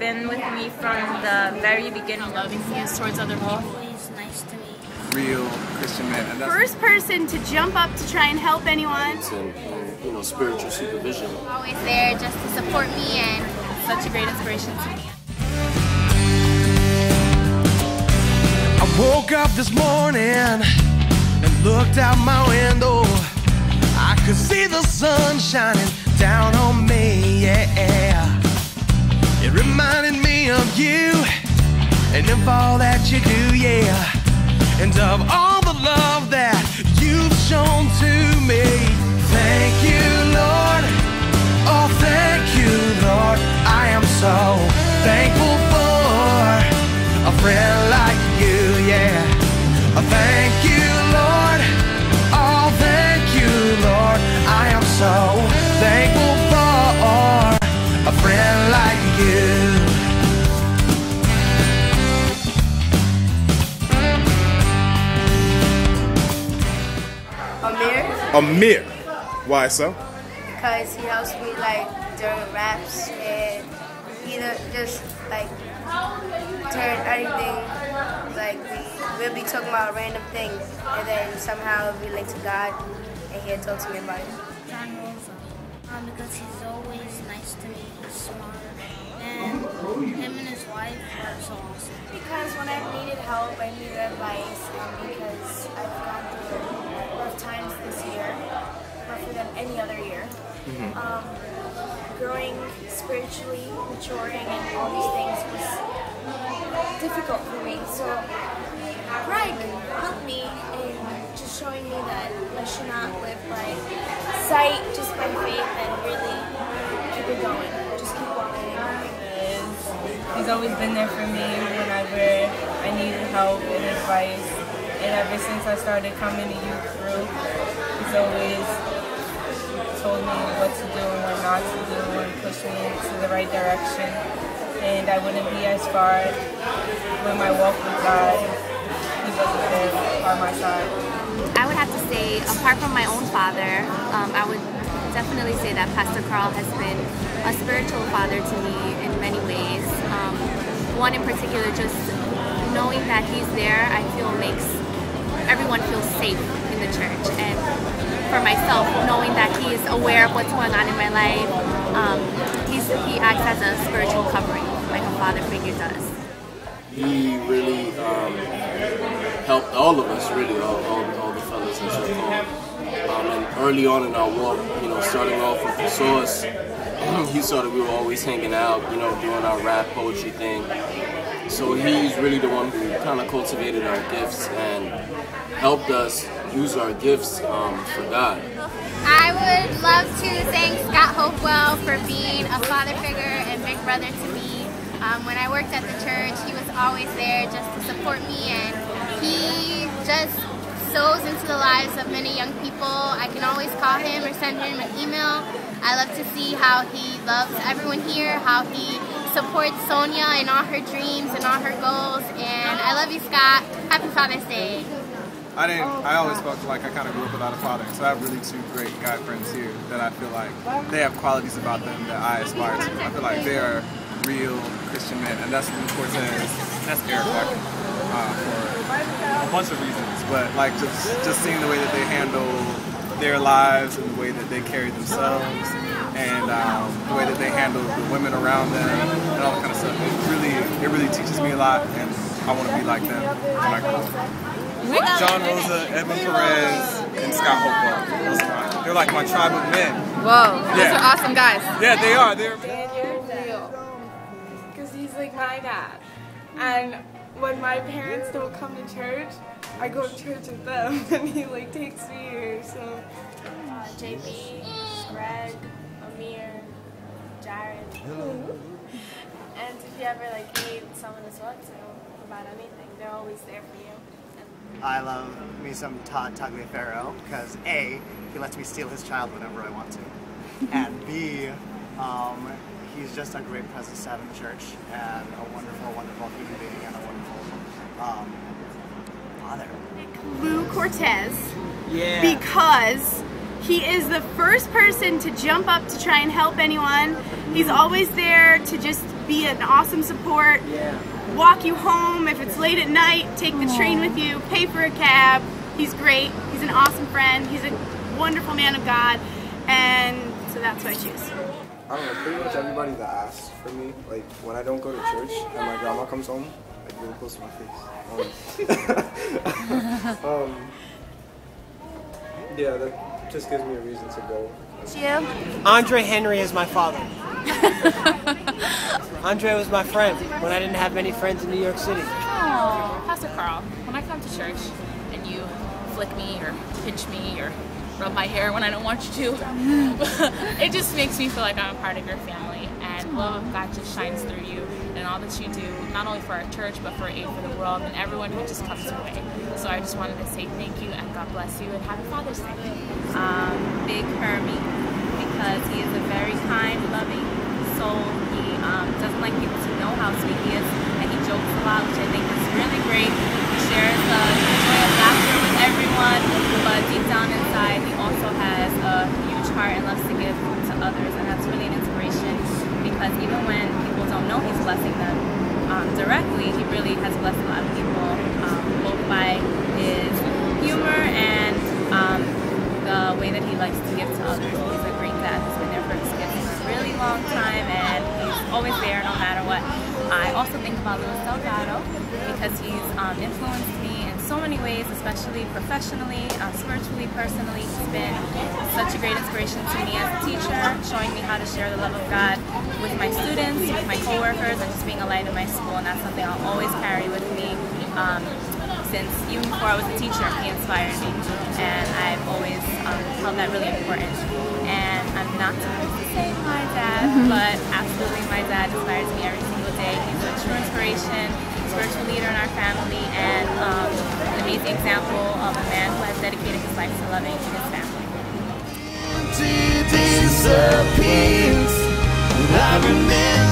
been with me from the very beginning. Loving he is towards other people. Always nice to me. Real Christian man. And that's First person to jump up to try and help anyone. And you know, spiritual supervision. Always there just to support me and Such a great inspiration to me. I woke up this morning and looked out my window. I could see the sun shining down on me, yeah. It reminded me of you and of all that you do, yeah. And of all the love that you've shown to me. Thank you, Lord. Oh, thank you, Lord. I am so thankful for a friend like you, yeah. Thank you, Lord. Oh, thank you, Lord. I am so thankful for a friend like you. Amir. Why so? Because he helps me like during raps and he just like turn anything, like we'll be talking about random things and then somehow relate to God and he'll talk to me about it. because he's always nice to me, he's smart, and him and his wife are so awesome. Because when I've needed help, I needed advice, and because I've gone through rough times this year, rougher than any other year. Growing spiritually, maturing, and all these things was difficult for me. So Greg helped me in just showing me that I should not live by sight, just by faith, and really keep it going. Just keep walking and going. He's always been there for me whenever I needed help and advice. And ever since I started coming to youth group, he's always told me what to do and what not to do and pushed me into the right direction. And I wouldn't be as far with my walk with God. He wasn't there by my side. I would have to say, apart from my own father, I would definitely say that Pastor Carl has been a spiritual father to me in many ways. One in particular, just knowing that he's there, I feel makes everyone feel safe in the church. And for myself, knowing that he is aware of what's going on in my life, he acts as a spiritual covering, like a father figure does. He really helped all of us, really, all the fellas and so called. And early on in our walk, you know, starting off with the source, he saw that we were always hanging out, you know, doing our rap poetry thing. So he's really the one who kind of cultivated our gifts and helped us use our gifts for God. I would love to thank Scott Hopewell for being a father figure and big brother to me. When I worked at the church, he was always there just to support me, and he just sows into the lives of many young people. I can always call him or send him an email. I love to see how he loves everyone here, how he supports Sonia in all her dreams and all her goals, and I love you, Scott. Happy Father's Day. I always felt like I kind of grew up without a father, so I have really two great guy friends here that I feel like they have qualities about them that I aspire to. I feel like they are real Christian men, and that's Luke Cortez, that's Eric Becker, for a bunch of reasons, but like just seeing the way that they handle their lives and the way that they carry themselves and the way that they handle the women around them and all that kind of stuff. It really teaches me a lot, and I want to be like them when I grow up. John Rosa, Edmund Perez, and Scott Hopewell. They're like my tribe of men. Whoa, those are awesome guys. Yeah, they are. They're Daniel real, because he's like my dad. And when my parents don't come to church, I go to church with them, and he like takes me here. So JB, Greg, Amir, Jared, and if you ever like need someone to talk to about anything, they're always there for you. I love me some Todd Tagliaferro because A, he lets me steal his child whenever I want to, and B, he's just a great presence to have in the church and a wonderful, wonderful human being and a wonderful father. Lou Cortez, because he is the first person to jump up to try and help anyone. He's always there to just be an awesome support, walk you home if it's late at night, take the train with you, pay for a cab. He's great. He's an awesome friend. He's a wonderful man of God, and so that's who I choose. I don't know, pretty much everybody that asks for me, like when I don't go to church and my grandma comes home, like really close to my face. Yeah, that just gives me a reason to go. You? Andre Henry is my father. Andre was my friend when I didn't have many friends in New York City. Oh, Pastor Carl, when I come to church and you flick me or pinch me or rub my hair when I don't want you to, it just makes me feel like I'm a part of your family, and love of God just shines through you and all that you do, not only for our church but for Aid for the World and everyone who just comes your way. So I just wanted to say thank you and God bless you and happy Father's Day. Big Hermie, because he is a very kind, loving soul. He doesn't like people to know how sweet he is, and he jokes a lot, which I think is really great. He shares the joy of laughter with everyone, but deep down inside he also has a huge heart and loves to give to others, and that's really an inspiration, because even when people don't know he's blessing them directly, he really has blessed a lot of people, both by his humor and the way that he likes to give to others. He's a great dad. He's been there for his kids for a really long time, and he's always there no matter what. I also think about Louis Delgado because he's influenced me in so many ways, especially professionally, spiritually, personally. He's been such a great inspiration to me as a teacher, showing me how to share the love of God with my students, with my coworkers, and just being a light in my school, and that's something I'll always carry with me. Since even before I was a teacher, he inspired me, and I've always held that really important. And I'm not supposed to say my dad, but absolutely my dad inspires me every single day. He's a true inspiration, spiritual leader in our family, and an amazing example of a man who has dedicated his life to loving his family. I remember